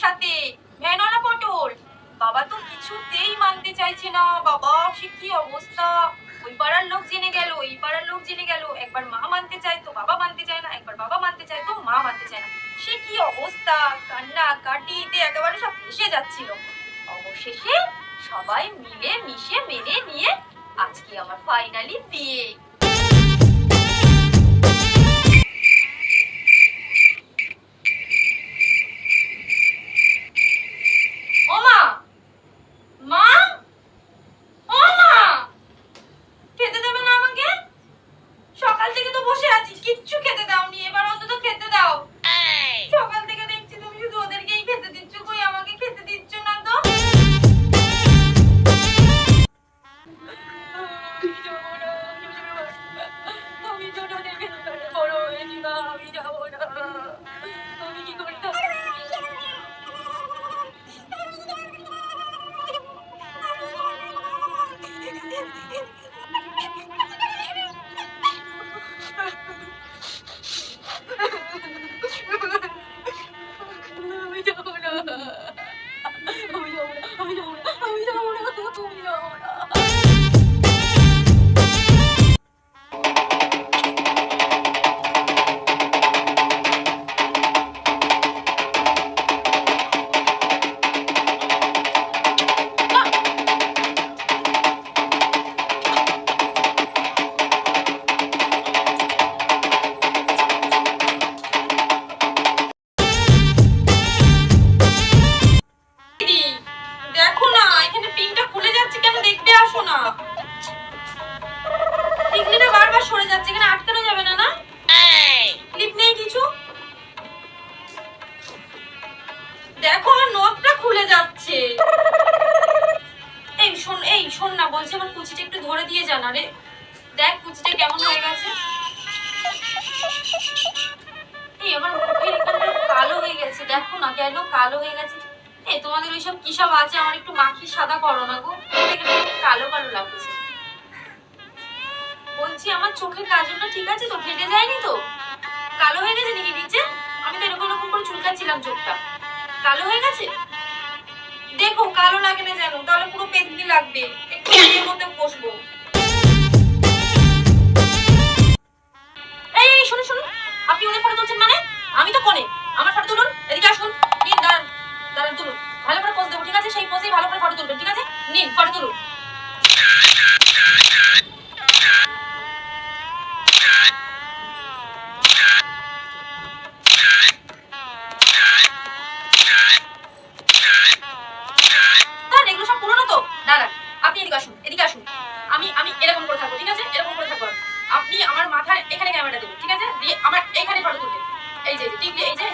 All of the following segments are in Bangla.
সাথে, ভ্যানওয়ালা পটল। বাবা তো কিছুতেই মানতে চাইছে না। বাবা সে কি অবস্থা, ওই পাড়ার লোক জেনে গেল, এই পাড়ার লোক জেনে গেল। একবার মা মানতে চায় তো বাবা মানতে চায় না, একবার বাবা মানতে চায় তো মা মানতে চায় না। সে কি অবস্থা, কান্না কাটিতে একেবারে সব ভেসে যাচ্ছিল। অবশেষে সবাই মিলে মিশে মেনে নিয়ে আজকে আমার ফাইনালি বিয়ে। দেখো আমার নখটা খুলে যাচ্ছে। এই শোন না, বলছি আমার কুচিটা একটু ধরে দিয়ে যা না রে। দেখ কুচিটা কেমন হয়ে গেছে। এই আমার মুখের এখানটা কালো হয়ে গেছে, দেখো না কেন কালো হয়ে গেছে। এই তোমাদের ওইসব কি সব আছে, আমার একটু মাখি সাদা করো না গো, কালো কালো লাগছে। বলছি আমার চোখের কাজলটা ঠিক আছে তো, ফেটে যায়নি তো? কালো হয়ে গেছে নাকি নিচে? আমি তো এরকম এরকম করে চুলকাচ্ছিলাম, চোখটা কালো হয়ে গেছে। দেখো কালো লাগে না যেন, তাহলে পুরো পেতনি লাগবে, একটু এর মধ্যে বসবো। এই শুনুন শুনুন, আপনি ওদের ফটো তুলছেন মানে? আমি তো কোনে, আমার ফটো তুলুন, এদিকে আসুন। নিন দাঁড়ান দাঁড়ান, তুলুন, ভালো করে পোজ দেবো, ঠিক আছে? সেই পোজেই ভালো করে ফটো তুলবেন, ঠিক আছে? নিন ফটো তুলুন। এরকম করে থাকবো, ঠিক আছে? এরকম করে থাকবো। আপনি আমার মাথার এখানে ক্যামেরাটা দেবেন, ঠিক আছে? দিয়ে আমার এখানে ফটো তুলবেন। এই যে টিকলি, এই যে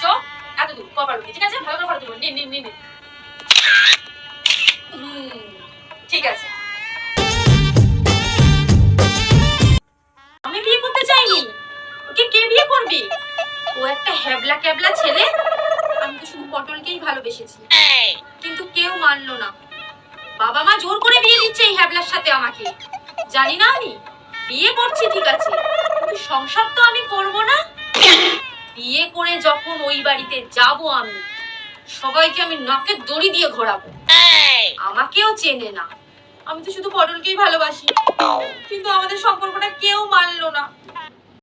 চোখ এত দূর কপাল, ঠিক আছে? ভালো করে ফটো তুলবেন। নিন নিন নিন, ঠিক আছে। আমি বিয়ে করতে চাইনি, ওকে কে বিয়ে করবি? ও একটা হ্যাবলা ক্যাবলা ছেলে। আমি তো শুধু পটলকেই ভালোবেসেছি, কিন্তু কেউ মানলো না। বাবা মা জোর করে বিয়ে দিচ্ছে এই হ্যাবলার সাথে আমাকে। জানি না আমি বিয়ে করছি ঠিক আছে, কিন্তু সংসার তো আমি করব না। বিয়ে করে যখন ওই বাড়িতে যাব আমি, সবাইকে আমি নাকে দড়ি দিয়ে ঘোরাবো। আমাকেও চেনে না। আমি তো শুধু পটলকেই ভালোবাসি, কিন্তু আমাদের সম্পর্কটা কেউ মানলো না।